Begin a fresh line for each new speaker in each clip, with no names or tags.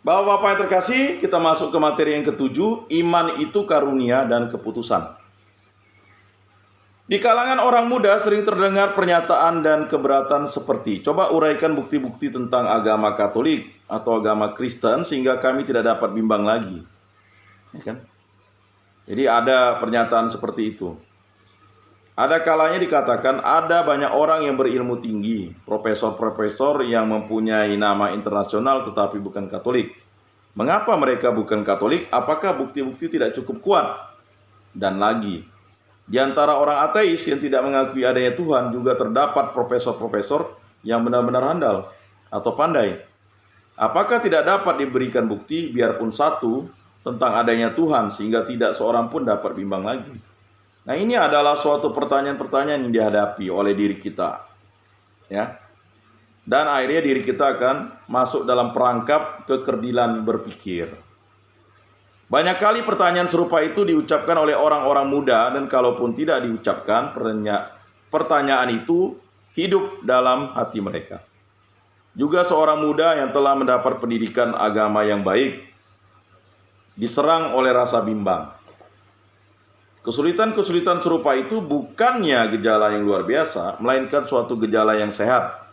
Bapak-bapak yang terkasih, kita masuk ke materi yang ketujuh, iman itu karunia dan keputusan. Di kalangan orang muda sering terdengar pernyataan dan keberatan seperti, coba uraikan bukti-bukti tentang agama Katolik atau agama Kristen sehingga kami tidak dapat bimbang lagi. Ya kan? Jadi ada pernyataan seperti itu. Ada kalanya dikatakan ada banyak orang yang berilmu tinggi, profesor-profesor yang mempunyai nama internasional tetapi bukan Katolik. Mengapa mereka bukan Katolik? Apakah bukti-bukti tidak cukup kuat? Dan lagi, di antara orang ateis yang tidak mengakui adanya Tuhan juga terdapat profesor-profesor yang benar-benar handal atau pandai. Apakah tidak dapat diberikan bukti biarpun satu tentang adanya Tuhan sehingga tidak seorang pun dapat bimbang lagi? Nah, ini adalah suatu pertanyaan-pertanyaan yang dihadapi oleh diri kita. Ya. Dan akhirnya diri kita akan masuk dalam perangkap kekerdilan berpikir. Banyak kali pertanyaan serupa itu diucapkan oleh orang-orang muda, dan kalaupun tidak diucapkan, pertanyaan itu hidup dalam hati mereka. Juga seorang muda yang telah mendapat pendidikan agama yang baik diserang oleh rasa bimbang. Kesulitan-kesulitan serupa itu bukannya gejala yang luar biasa, melainkan suatu gejala yang sehat.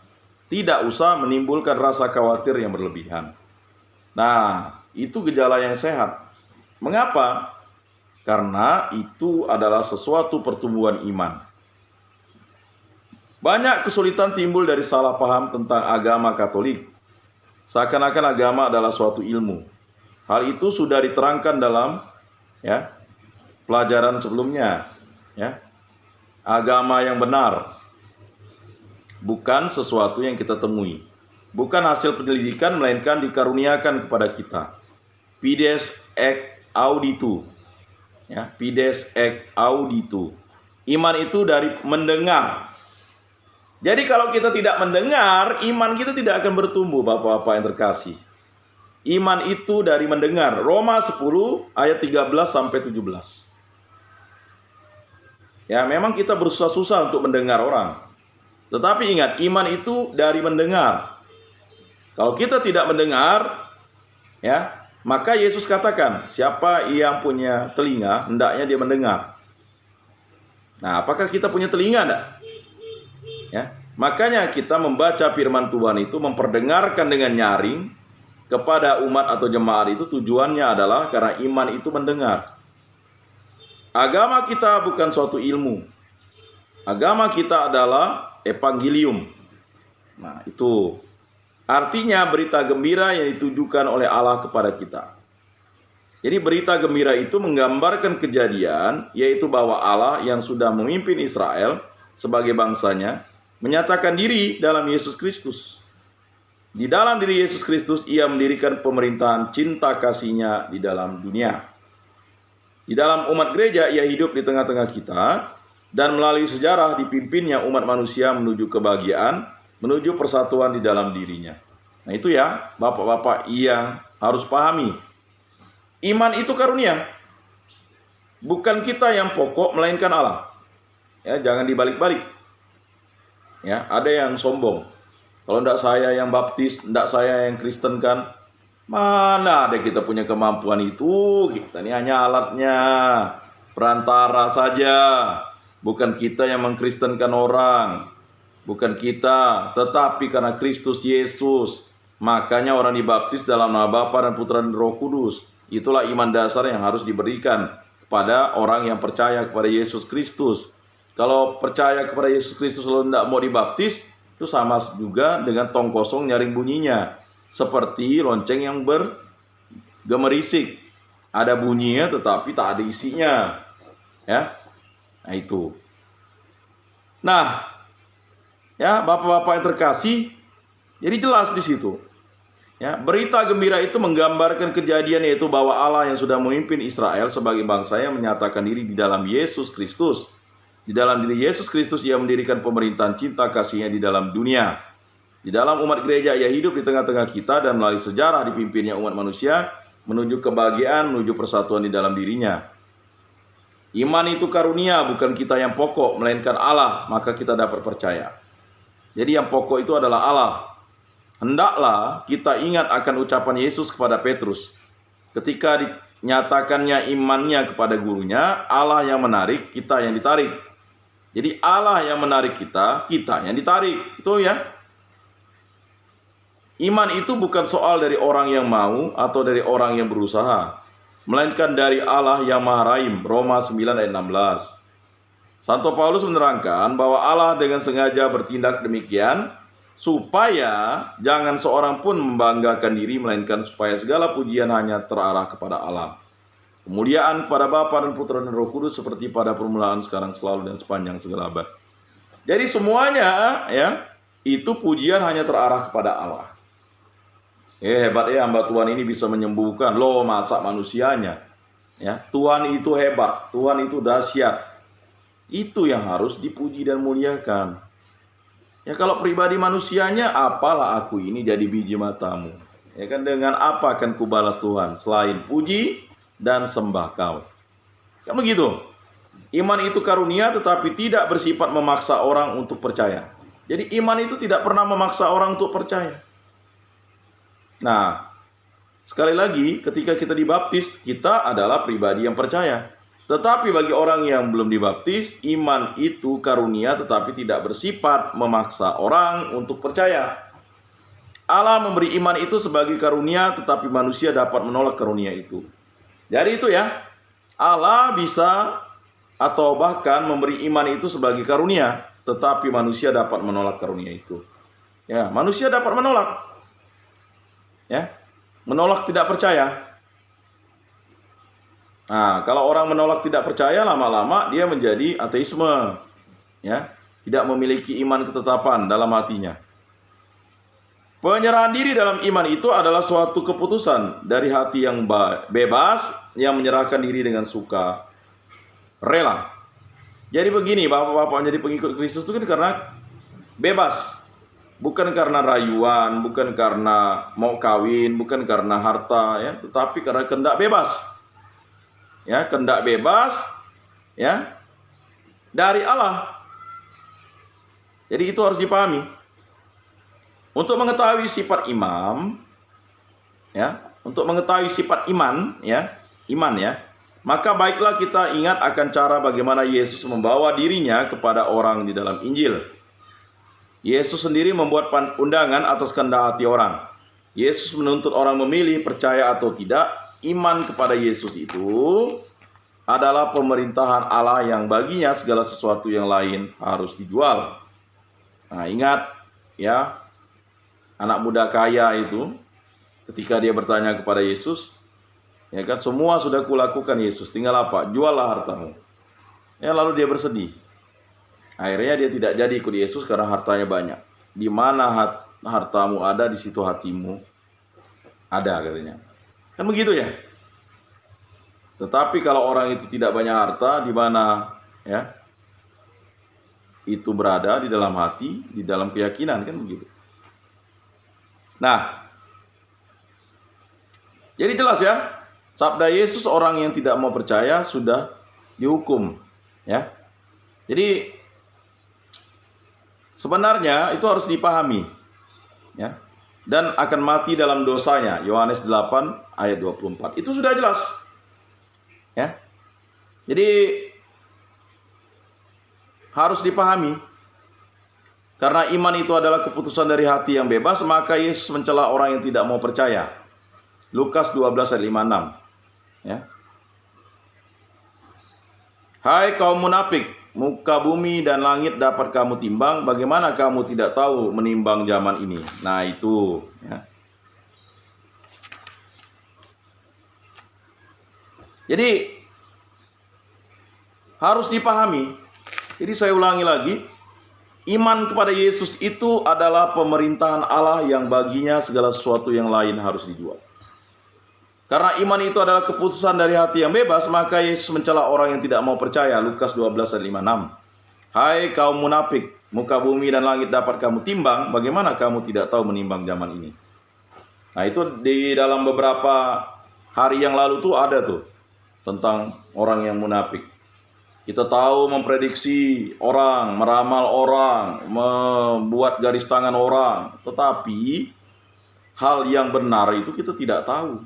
Tidak usah menimbulkan rasa khawatir yang berlebihan. Nah, itu gejala yang sehat. Mengapa? Karena itu adalah sesuatu pertumbuhan iman. Banyak kesulitan timbul dari salah paham tentang agama Katolik. Seakan-akan agama adalah suatu ilmu. Hal itu sudah diterangkan dalam pelajaran sebelumnya. Agama yang benar bukan sesuatu yang kita temui, bukan hasil penyelidikan, melainkan dikaruniakan kepada kita. Fides et auditu. Fides et auditu. Iman itu dari mendengar. Jadi kalau kita tidak mendengar, iman kita tidak akan bertumbuh, Bapak-bapak yang terkasih. Iman itu dari mendengar. Roma 10 ayat 13 sampai 17. Memang kita bersusah-susah untuk mendengar orang. Tetapi ingat, iman itu dari mendengar. Kalau kita tidak mendengar, maka Yesus katakan, siapa yang punya telinga, hendaknya dia mendengar. Nah, apakah kita punya telinga enggak? Makanya kita membaca firman Tuhan itu, memperdengarkan dengan nyaring kepada umat atau jemaat itu, tujuannya adalah karena iman itu mendengar. Agama kita bukan suatu ilmu. Agama kita adalah evangelium. Nah, itu artinya berita gembira yang ditujukan oleh Allah kepada kita. Jadi berita gembira itu menggambarkan kejadian, yaitu bahwa Allah yang sudah memimpin Israel sebagai bangsanya, menyatakan diri dalam Yesus Kristus. Di dalam diri Yesus Kristus, ia mendirikan pemerintahan cinta kasih-Nya di dalam dunia. Di dalam umat gereja, ia hidup di tengah-tengah kita, dan melalui sejarah dipimpinnya umat manusia menuju kebahagiaan, menuju persatuan di dalam dirinya. Nah itu Bapak-bapak yang harus pahami. Iman itu karunia. Bukan kita yang pokok, melainkan Allah. Jangan dibalik-balik. Ada yang sombong. Kalau tidak saya yang baptis, tidak saya yang Kristen kan. Mana ada kita punya kemampuan itu? Kita ini hanya alatnya, perantara saja. Bukan kita yang mengkristenkan orang. Bukan kita, tetapi karena Kristus Yesus. Makanya orang dibaptis dalam nama Bapa dan Putra dan Roh Kudus. Itulah iman dasar yang harus diberikan kepada orang yang percaya kepada Yesus Kristus. Kalau percaya kepada Yesus Kristus lalu tidak mau dibaptis, itu sama juga dengan tong kosong nyaring bunyinya. Seperti lonceng yang bergemerisik. Ada bunyinya tetapi tak ada isinya. Nah itu. Nah, Bapak-bapak yang terkasih, jadi jelas di situ. Berita gembira itu menggambarkan kejadian, yaitu bahwa Allah yang sudah memimpin Israel sebagai bangsanya menyatakan diri di dalam Yesus Kristus. Di dalam diri Yesus Kristus ia mendirikan pemerintahan cinta kasih-Nya di dalam dunia. Di dalam umat gereja ia hidup di tengah-tengah kita, dan melalui sejarah dipimpinnya umat manusia menuju kebahagiaan, menuju persatuan di dalam dirinya. Iman itu karunia, bukan kita yang pokok, melainkan Allah, maka kita dapat percaya. Jadi yang pokok itu adalah Allah. hendaklah kita ingat akan ucapan Yesus kepada Petrus. Ketika dinyatakannya imannya kepada gurunya, Allah yang menarik, kita yang ditarik. Jadi Allah yang menarik kita, kita yang ditarik. Itu ya. Iman itu bukan soal dari orang yang mau atau dari orang yang berusaha, melainkan dari Allah yang Maha Rahim. Roma 9 ayat 16. Santo Paulus menerangkan bahwa Allah dengan sengaja bertindak demikian supaya jangan seorang pun membanggakan diri, melainkan supaya segala pujian hanya terarah kepada Allah. Kemuliaan kepada Bapa dan Putra dan Roh Kudus seperti pada permulaan, sekarang, selalu, dan sepanjang segala abad. Jadi semuanya ya, itu pujian hanya terarah kepada Allah. Hebat ya, hamba Tuhan ini bisa menyembuhkan. Loh, masa manusianya? Ya, Tuhan itu hebat, Tuhan itu dahsyat. Itu yang harus dipuji dan muliakan. Ya, kalau pribadi manusianya, apalah aku ini jadi biji matamu. Ya kan, dengan apa akan kubalas Tuhan selain puji dan sembah Kau? Kan begitu. Iman itu karunia tetapi tidak bersifat memaksa orang untuk percaya. Jadi iman itu tidak pernah memaksa orang untuk percaya. Nah, sekali lagi, ketika kita dibaptis, kita adalah pribadi yang percaya. Tetapi bagi orang yang belum dibaptis, iman itu karunia tetapi tidak bersifat memaksa orang untuk percaya. Allah memberi iman itu sebagai karunia, tetapi manusia dapat menolak karunia itu. Jadi itu ya, Allah bisa atau bahkan memberi iman itu sebagai karunia, tetapi manusia dapat menolak karunia itu. Ya, manusia dapat menolak. Ya, menolak tidak percaya. Nah, kalau orang menolak tidak percaya, lama-lama dia menjadi ateisme, ya, tidak memiliki iman ketetapan dalam hatinya. Penyerahan diri dalam iman itu adalah suatu keputusan dari hati yang bebas, yang menyerahkan diri dengan suka rela. Jadi begini, bapak-bapak menjadi pengikut Kristus itu kan karena bebas, bukan karena rayuan, bukan karena mau kawin, bukan karena harta, ya, tetapi karena kehendak bebas. Ya, kehendak bebas ya dari Allah. Jadi itu harus dipahami. Untuk mengetahui sifat imam ya, untuk mengetahui sifat iman ya, maka baiklah kita ingat akan cara bagaimana Yesus membawa dirinya kepada orang di dalam Injil. Yesus sendiri membuat undangan atas kehendak hati orang. Yesus menuntut orang memilih percaya atau tidak. Iman kepada Yesus itu adalah pemerintahan Allah yang baginya segala sesuatu yang lain harus dijual. Nah, ingat ya, anak muda kaya itu ketika dia bertanya kepada Yesus, ya kan, semua sudah kulakukan Yesus, tinggal apa? Juallah hartamu. Ya, lalu dia bersedih. Akhirnya dia tidak jadi ikut Yesus karena hartanya banyak. Di mana hartamu ada, di situ hatimu ada, katanya. Kan begitu ya. Tetapi kalau orang itu tidak banyak harta, di mana ya itu berada, di dalam hati, di dalam keyakinan, kan begitu. Nah, jadi jelas ya, sabda Yesus, orang yang tidak mau percaya sudah dihukum ya. Jadi sebenarnya itu harus dipahami ya, dan akan mati dalam dosanya. Yohanes 8 ayat 24. Itu sudah jelas. Ya. Jadi harus dipahami. Karena iman itu adalah keputusan dari hati yang bebas, maka Yesus mencela orang yang tidak mau percaya. Lukas 12 ayat 56. Ya. Hai kaum munafik, muka bumi dan langit dapat kamu timbang, bagaimana kamu tidak tahu menimbang zaman ini? Nah, itu ya. Jadi harus dipahami. Jadi saya ulangi lagi, iman kepada Yesus itu adalah pemerintahan Allah yang baginya segala sesuatu yang lain harus dijual. Karena iman itu adalah keputusan dari hati yang bebas, maka Yesus mencela orang yang tidak mau percaya. Lukas 12 ayat 56. Hai kaum munafik, muka bumi dan langit dapat kamu timbang, bagaimana kamu tidak tahu menimbang zaman ini? Nah, itu di dalam beberapa hari yang lalu tuh ada tuh tentang orang yang munafik. Kita tahu memprediksi orang, meramal orang, membuat garis tangan orang, tetapi hal yang benar itu kita tidak tahu.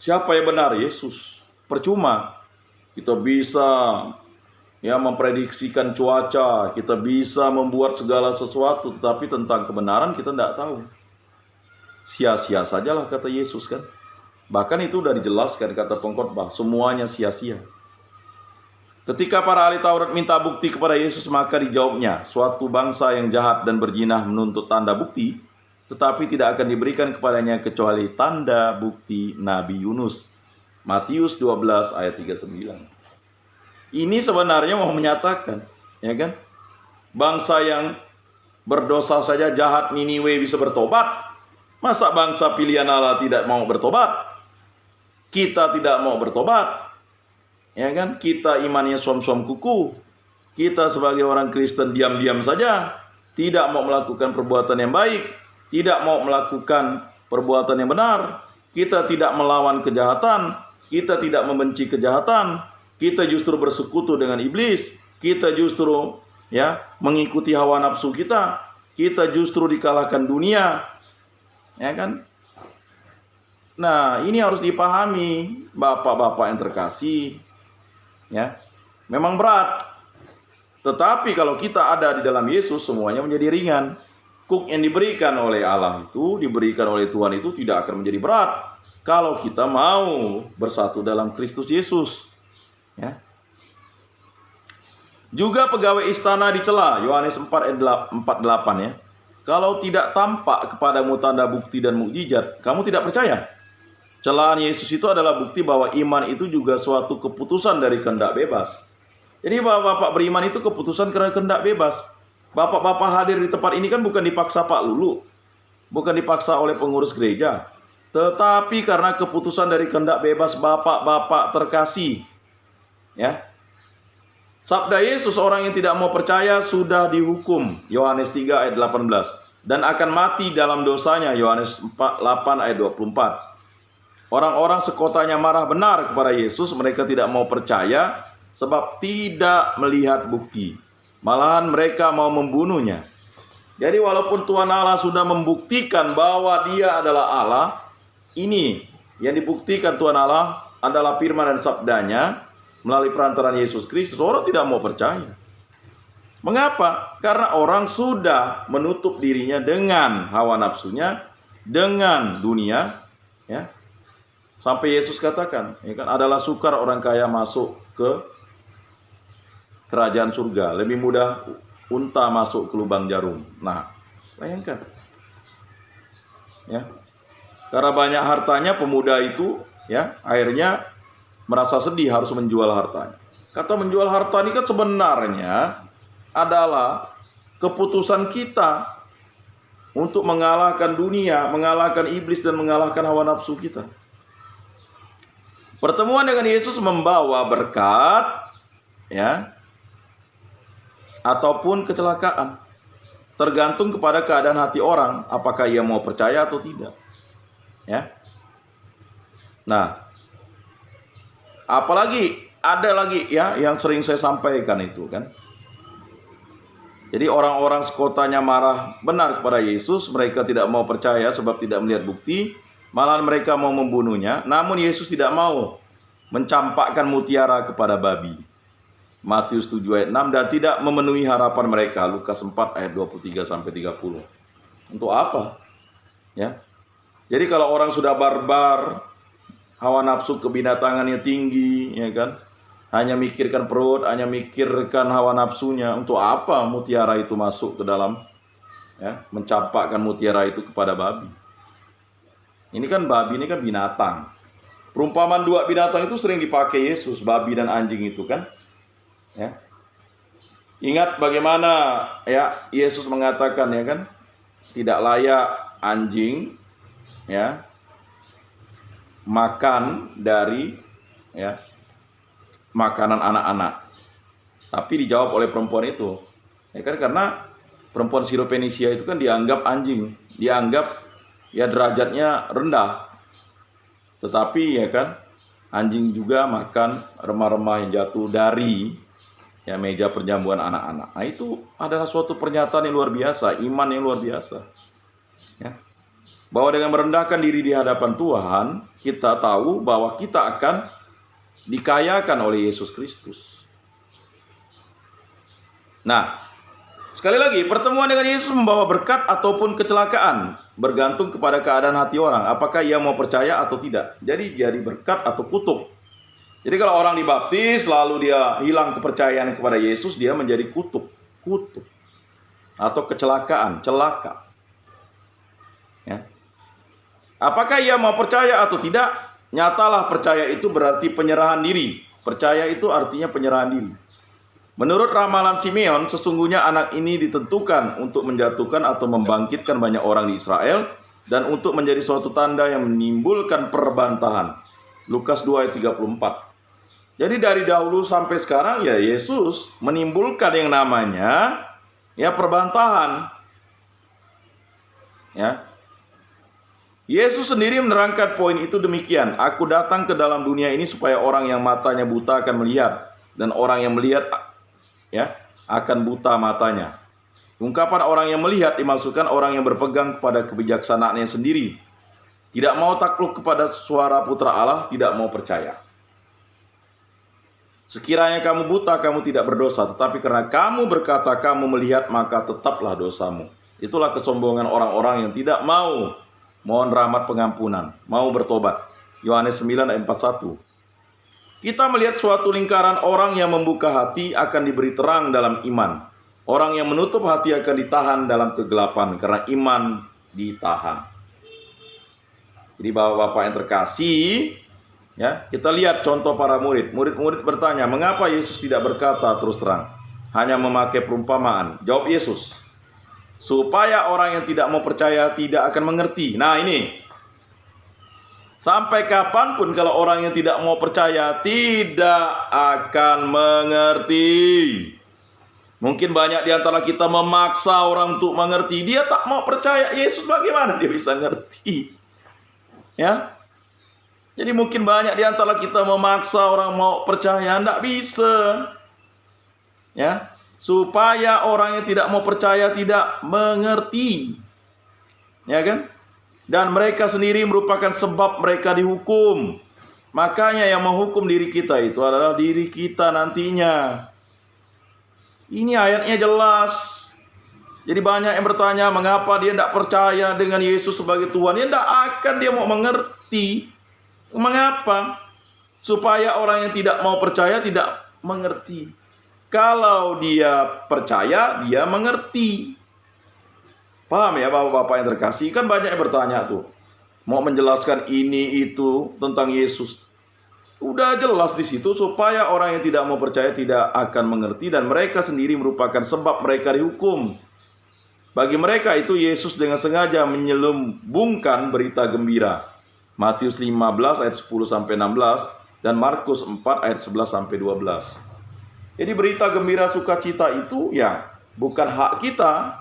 Siapa yang benar? Yesus. Percuma kita bisa memprediksikan cuaca, kita bisa membuat segala sesuatu, tetapi tentang kebenaran kita tidak tahu. Sia-sia sajalah kata Yesus kan. Bahkan itu sudah dijelaskan kata pengkhotbah, semuanya sia-sia. Ketika para ahli Taurat minta bukti kepada Yesus, maka dijawabnya, suatu bangsa yang jahat dan berjinah menuntut tanda bukti, tetapi tidak akan diberikan kepadanya kecuali tanda bukti Nabi Yunus. Matius 12 ayat 39. Ini sebenarnya mau menyatakan, ya kan? Bangsa yang berdosa saja jahat Niniwe bisa bertobat. Masa bangsa pilihan Allah tidak mau bertobat? Kita tidak mau bertobat. Ya kan? Kita imannya suam-suam kuku. Kita sebagai orang Kristen diam-diam saja, tidak mau melakukan perbuatan yang baik, tidak mau melakukan perbuatan yang benar. Kita tidak melawan kejahatan, kita tidak membenci kejahatan, kita justru bersekutu dengan iblis, kita justru mengikuti hawa nafsu kita justru dikalahkan dunia. Ya kan? Nah, ini harus dipahami, bapak-bapak yang terkasih. Ya, memang berat. Tetapi kalau kita ada di dalam Yesus, semuanya menjadi ringan. Kuk yang diberikan oleh Allah itu, diberikan oleh Tuhan itu tidak akan menjadi berat kalau kita mau bersatu dalam Kristus Yesus. Ya. Juga pegawai istana dicela, Yohanes 4 ayat 48 ya. Kalau tidak tampak kepadamu tanda bukti dan mukjizat, kamu tidak percaya. Celaan Yesus itu adalah bukti bahwa iman itu juga suatu keputusan dari kehendak bebas. Jadi bapak-bapak beriman itu keputusan karena kehendak bebas. Bapak-bapak hadir di tempat ini kan bukan dipaksa Pak Lulu, bukan dipaksa oleh pengurus gereja, tetapi karena keputusan dari kehendak bebas bapak-bapak terkasih. Ya. Sabda Yesus, orang yang tidak mau percaya sudah dihukum, Yohanes 3 ayat 18, dan akan mati dalam dosanya, Yohanes 8 ayat 24. Orang-orang sekotanya marah benar kepada Yesus, mereka tidak mau percaya sebab tidak melihat bukti. Malahan mereka mau membunuhnya. Jadi walaupun Tuhan Allah sudah membuktikan bahwa Dia adalah Allah, ini yang dibuktikan Tuhan Allah adalah firman dan sabdanya melalui perantaraan Yesus Kristus, orang tidak mau percaya. Mengapa? Karena orang sudah menutup dirinya dengan hawa nafsunya, dengan dunia, ya. Sampai Yesus katakan, ya kan, adalah sukar orang kaya masuk ke kerajaan surga, lebih mudah unta masuk ke lubang jarum. Nah, bayangkan. Ya. Karena banyak hartanya, pemuda itu akhirnya merasa sedih harus menjual hartanya. Kata menjual harta ini kan sebenarnya adalah keputusan kita untuk mengalahkan dunia, mengalahkan iblis dan mengalahkan hawa nafsu kita. Pertemuan dengan Yesus membawa berkat, ataupun kecelakaan. Tergantung kepada keadaan hati orang, apakah ia mau percaya atau tidak. Ya. Nah, apalagi ada lagi yang sering saya sampaikan itu kan. Jadi orang-orang sekotanya marah benar kepada Yesus, mereka tidak mau percaya sebab tidak melihat bukti. Malahan mereka mau membunuhnya, namun Yesus tidak mau mencampakkan mutiara kepada babi. Matius 7 ayat 6, dan tidak memenuhi harapan mereka. Lukas 4 ayat 23 sampai 30. Untuk apa? Ya. Jadi kalau orang sudah barbar, hawa nafsu kebinatangannya tinggi, ya kan? Hanya mikirkan perut, hanya mikirkan hawa nafsunya. Untuk apa mutiara itu masuk ke dalam, mencampakkan mutiara itu kepada babi? Ini kan babi, ini kan binatang. Perumpamaan dua binatang itu sering dipakai Yesus, babi dan anjing itu kan. Ya. Ingat bagaimana Yesus mengatakan kan, tidak layak anjing makan dari makanan anak-anak. Tapi dijawab oleh perempuan itu. Ya kan, karena perempuan Sirofenisia itu kan dianggap anjing, dianggap derajatnya rendah. Tetapi anjing juga makan remah-remah yang jatuh dari meja perjamuan anak-anak. Nah, itu adalah suatu pernyataan yang luar biasa, iman yang luar biasa. Ya. Bahwa dengan merendahkan diri di hadapan Tuhan, kita tahu bahwa kita akan dikayakan oleh Yesus Kristus. Nah, sekali lagi, pertemuan dengan Yesus membawa berkat ataupun kecelakaan, bergantung kepada keadaan hati orang, apakah ia mau percaya atau tidak. Jadi berkat atau kutuk. Jadi kalau orang dibaptis, lalu dia hilang kepercayaan kepada Yesus, dia menjadi kutuk. Atau kecelakaan, celaka. Ya. Apakah ia mau percaya atau tidak? Nyatalah percaya itu berarti penyerahan diri. Percaya itu artinya penyerahan diri. Menurut ramalan Simeon, sesungguhnya anak ini ditentukan untuk menjatuhkan atau membangkitkan banyak orang di Israel dan untuk menjadi suatu tanda yang menimbulkan perbantahan. Lukas 2 ayat 34. Jadi dari dahulu sampai sekarang ya Yesus menimbulkan yang namanya ya perbantahan. Ya. Yesus sendiri menerangkan poin itu demikian. Aku datang ke dalam dunia ini supaya orang yang matanya buta akan melihat, dan orang yang melihat ya akan buta matanya. Ungkapan orang yang melihat dimaksudkan orang yang berpegang kepada kebijaksanaannya sendiri, tidak mau takluk kepada suara putra Allah, tidak mau percaya. Sekiranya kamu buta, kamu tidak berdosa, tetapi karena kamu berkata kamu melihat, maka tetaplah dosamu. Itulah kesombongan orang-orang yang tidak mau mohon rahmat pengampunan, mau bertobat. Yohanes 9 ayat 41. Kita melihat suatu lingkaran orang yang membuka hati akan diberi terang dalam iman. Orang yang menutup hati akan ditahan dalam kegelapan karena iman ditahan. Jadi bapak-bapak yang terkasih, ya, kita lihat contoh para murid. Murid-murid bertanya, mengapa Yesus tidak berkata terus terang, hanya memakai perumpamaan? Jawab Yesus, supaya orang yang tidak mau percaya tidak akan mengerti. Nah ini, sampai kapanpun kalau orang yang tidak mau percaya tidak akan mengerti. Mungkin banyak di antara kita memaksa orang untuk mengerti. Dia tak mau percaya Yesus, bagaimana dia bisa ngerti? Ya, jadi mungkin banyak di antara kita memaksa orang mau percaya, tidak bisa. Ya, supaya orang yang tidak mau percaya tidak mengerti. Ya kan? Dan mereka sendiri merupakan sebab mereka dihukum. Makanya yang menghukum diri kita itu adalah diri kita nantinya. Ini ayatnya jelas. Jadi banyak yang bertanya, mengapa dia tidak percaya dengan Yesus sebagai Tuhan? Dia tidak akan dia mau mengerti. Mengapa? Supaya orang yang tidak mau percaya tidak mengerti. Kalau dia percaya, dia mengerti. Paham ya bapak-bapak yang terkasih? Kan banyak yang bertanya tuh, mau menjelaskan ini itu tentang Yesus. Udah jelas di situ, supaya orang yang tidak mau percaya tidak akan mengerti, dan mereka sendiri merupakan sebab mereka dihukum. Bagi mereka itu Yesus dengan sengaja menyelubungkan berita gembira. Matius 15 ayat 10-16 dan Markus 4 ayat 11-12. Jadi berita gembira sukacita itu ya bukan hak kita,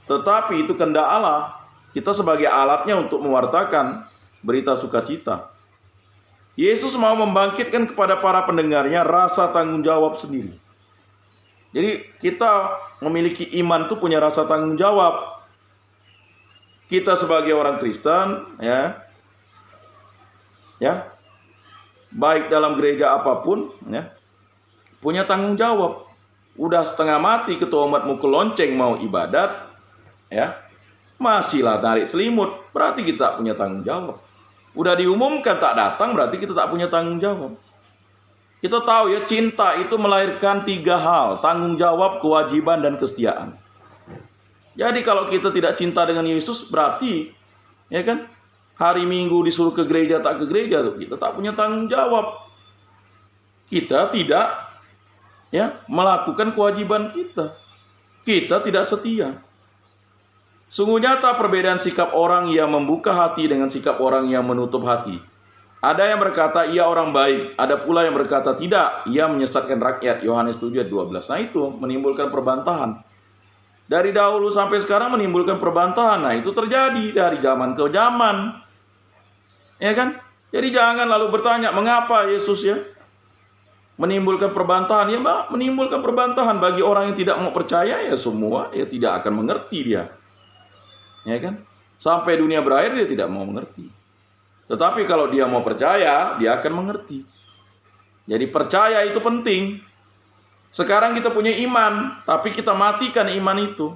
tetapi itu kehendak Allah. Kita sebagai alatnya untuk mewartakan berita sukacita. Yesus mau membangkitkan kepada para pendengarnya rasa tanggung jawab sendiri. Jadi kita memiliki iman itu punya rasa tanggung jawab. Kita sebagai orang Kristen, ya, baik dalam gereja apapun, ya, punya tanggung jawab. Udah setengah mati ketua umat mukul lonceng mau ibadat, ya, masihlah tarik selimut, berarti kita punya tanggung jawab. Udah diumumkan tak datang, berarti kita tak punya tanggung jawab. Kita tahu ya, cinta itu melahirkan 3 hal, tanggung jawab, kewajiban, dan kesetiaan. Jadi kalau kita tidak cinta dengan Yesus, berarti ya kan, hari Minggu disuruh ke gereja tak ke gereja, kita tak punya tanggung jawab. Kita tidak ya melakukan kewajiban kita. Kita tidak setia. Sungguh nyata perbedaan sikap orang yang membuka hati dengan sikap orang yang menutup hati. Ada yang berkata ia orang baik, ada pula yang berkata tidak, ia menyesatkan rakyat. Yohanes 7 ayat 12. Nah itu menimbulkan perbantahan. Dari dahulu sampai sekarang menimbulkan perbantahan. Nah itu terjadi dari zaman ke zaman. Ya kan? Jadi jangan lalu bertanya mengapa Yesus ya menimbulkan perbantahan. Ya menimbulkan perbantahan bagi orang yang tidak mau percaya, ya semua ya tidak akan mengerti dia. Ya kan? Sampai dunia berakhir dia tidak mau mengerti. Tetapi kalau dia mau percaya, dia akan mengerti. Jadi percaya itu penting. Sekarang kita punya iman, tapi kita matikan iman itu.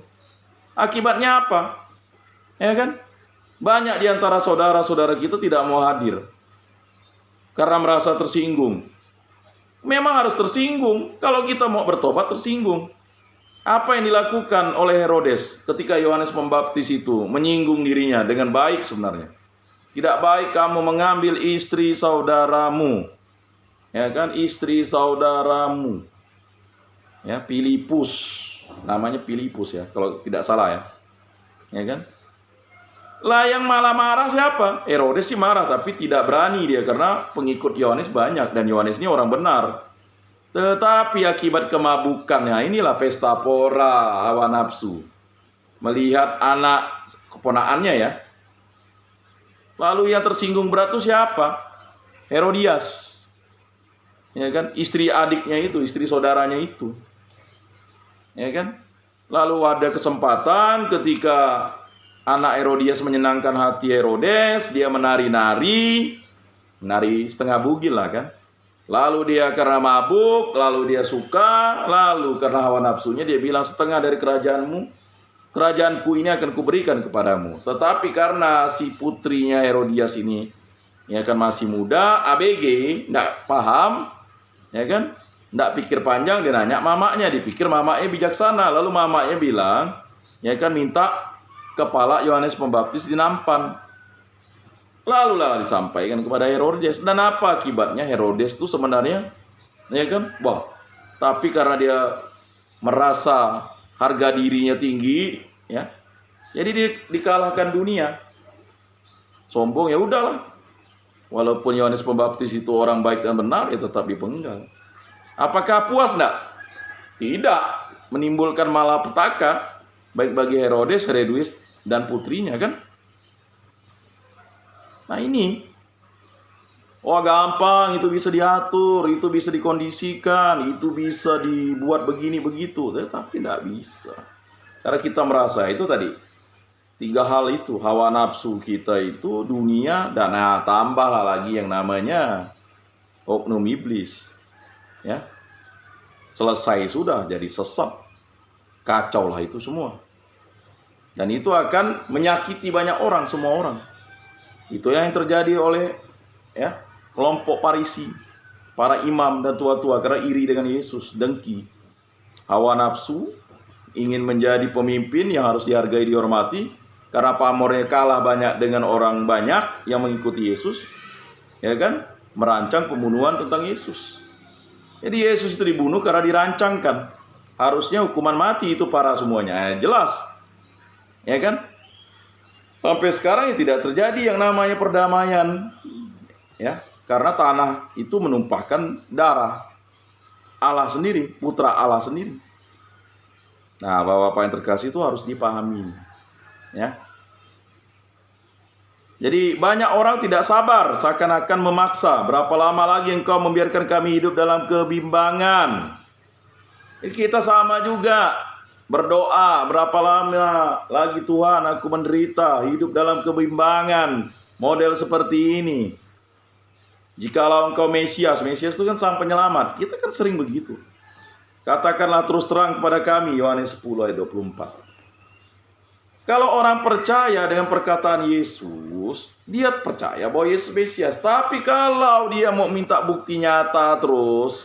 Akibatnya apa? Ya kan? Banyak di antara saudara-saudara kita tidak mau hadir karena merasa tersinggung. Memang harus tersinggung. Kalau kita mau bertobat, tersinggung. Apa yang dilakukan oleh Herodes ketika Yohanes Pembaptis itu menyinggung dirinya dengan baik sebenarnya. Tidak baik kamu mengambil istri saudaramu. Ya kan? Istri saudaramu. Ya, Filipus. Namanya Filipus ya, kalau tidak salah ya. Ya kan? Lah yang malah marah siapa? Herodes sih marah, tapi tidak berani dia karena pengikut Yohanes banyak dan Yohanes ini orang benar. Tetapi akibat kemabukannya, inilah pesta pora, hawa nafsu. Melihat anak keponakannya ya. Lalu yang tersinggung berat itu siapa? Herodias. Ya kan? Istri adiknya itu, istri saudaranya itu. Ya kan? Lalu ada kesempatan ketika anak Herodias menyenangkan hati Herodes, dia menari-nari, menari setengah bugil lah kan. Lalu dia karena mabuk, lalu dia suka, lalu karena hawa nafsunya dia bilang setengah dari kerajaanmu, kerajaanku ini akan kuberikan kepadamu. Tetapi karena si putrinya Herodias ini ya kan masih muda, ABG, enggak paham, ya kan? Enggak pikir panjang, dia nanya mamanya, dipikir mamanya bijaksana. Lalu mamanya bilang, ya kan minta kepala Yohanes Pembaptis dinampan. Lalu disampaikan kepada Herodes. Dan apa akibatnya? Herodes itu sebenarnya, ya kan, wah, tapi karena dia merasa harga dirinya tinggi, ya, jadi dia dikalahkan dunia. Sombong, ya udahlah. Walaupun Yohanes Pembaptis itu orang baik dan benar, ya tetap dipenggal. Apakah puas enggak? Tidak. Menimbulkan malapetaka baik bagi Herodes, dan putrinya kan. Nah ini, oh gampang, itu bisa diatur, itu bisa dikondisikan, itu bisa dibuat begini begitu, tetapi tidak bisa. Karena kita merasa itu tadi, 3 hal itu, hawa nafsu kita itu, dunia, dan tambahlah lagi yang namanya oknum iblis. Ya, selesai sudah jadi sesat, kacau lah itu semua. Dan itu akan menyakiti banyak orang, semua orang. Itu yang terjadi oleh ya kelompok Farisi, para imam dan tua-tua karena iri dengan Yesus, dengki, hawa nafsu, ingin menjadi pemimpin yang harus dihargai, dihormati, karena pamornya kalah banyak dengan orang banyak yang mengikuti Yesus, ya kan, merancang pembunuhan tentang Yesus. Jadi Yesus itu dibunuh karena dirancangkan. Harusnya hukuman mati itu para semuanya. Jelas. Ya kan? Sampai sekarang ya tidak terjadi yang namanya perdamaian. Ya, karena tanah itu menumpahkan darah Allah sendiri, putra Allah sendiri. Nah, Bapak-bapak yang terkasih itu harus dipahami. Ya. Jadi banyak orang tidak sabar, seakan-akan memaksa. Berapa lama lagi engkau membiarkan kami hidup dalam kebimbangan? Kita sama juga berdoa, berapa lama lagi Tuhan aku menderita, hidup dalam kebimbangan, model seperti ini. Jikalau engkau Mesias itu kan sang penyelamat. Kita kan sering begitu. Katakanlah terus terang kepada kami, Yohanes 10 ayat 24. Kalau orang percaya dengan perkataan Yesus, dia percaya bahwa Yesus Mesias. Tapi kalau dia mau minta bukti nyata terus,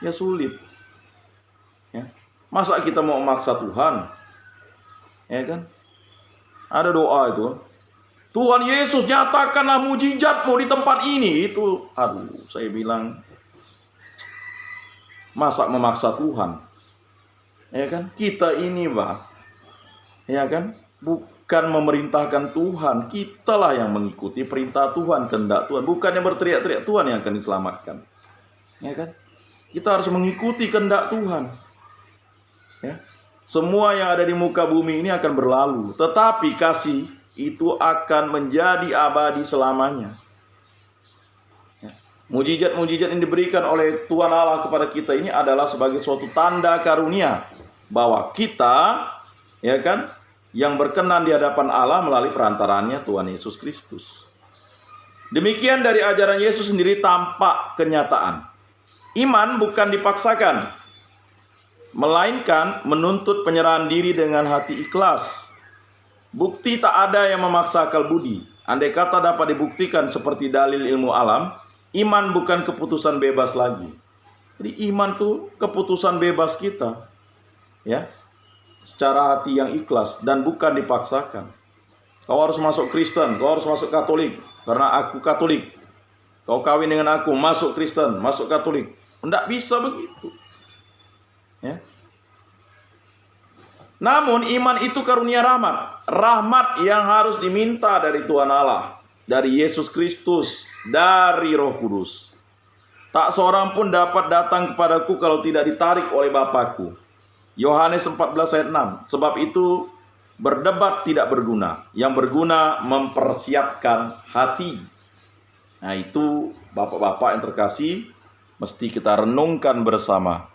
ya sulit. Ya. Masa kita mau memaksa Tuhan? Ya kan? Ada doa itu. Tuhan Yesus, nyatakanlah mujizat-Mu di tempat ini. Itu, saya bilang, masa memaksa Tuhan? Ya kan? Kita ini, Pak. Ya kan? Bukan memerintahkan Tuhan, kitalah yang mengikuti perintah Tuhan, kehendak Tuhan. Bukan yang berteriak-teriak Tuhan yang akan diselamatkan. Ya kan? Kita harus mengikuti kehendak Tuhan. Ya. Semua yang ada di muka bumi ini akan berlalu, tetapi kasih itu akan menjadi abadi selamanya. Ya. Mujizat-mujizat yang diberikan oleh Tuhan Allah kepada kita ini adalah sebagai suatu tanda karunia bahwa kita, ya kan, yang berkenan di hadapan Allah melalui perantarannya Tuhan Yesus Kristus. Demikian dari ajaran Yesus sendiri tampak kenyataan. Iman bukan dipaksakan, melainkan menuntut penyerahan diri dengan hati ikhlas. Bukti tak ada yang memaksa akal budi. Andai kata dapat dibuktikan seperti dalil ilmu alam, iman bukan keputusan bebas lagi. Jadi iman tuh keputusan bebas kita, ya, secara hati yang ikhlas dan bukan dipaksakan. Kau harus masuk Kristen, kau harus masuk Katolik karena aku Katolik. Kau kawin dengan aku, masuk Kristen, masuk Katolik. Tidak bisa begitu. Ya. Namun iman itu karunia rahmat. Rahmat yang harus diminta dari Tuhan Allah, dari Yesus Kristus, dari Roh Kudus. Tak seorang pun dapat datang kepadaku kalau tidak ditarik oleh Bapakku. Yohanes 14 ayat 6. Sebab itu berdebat tidak berguna. Yang berguna mempersiapkan hati. Nah itu Bapak-bapak yang terkasih, mesti kita renungkan bersama.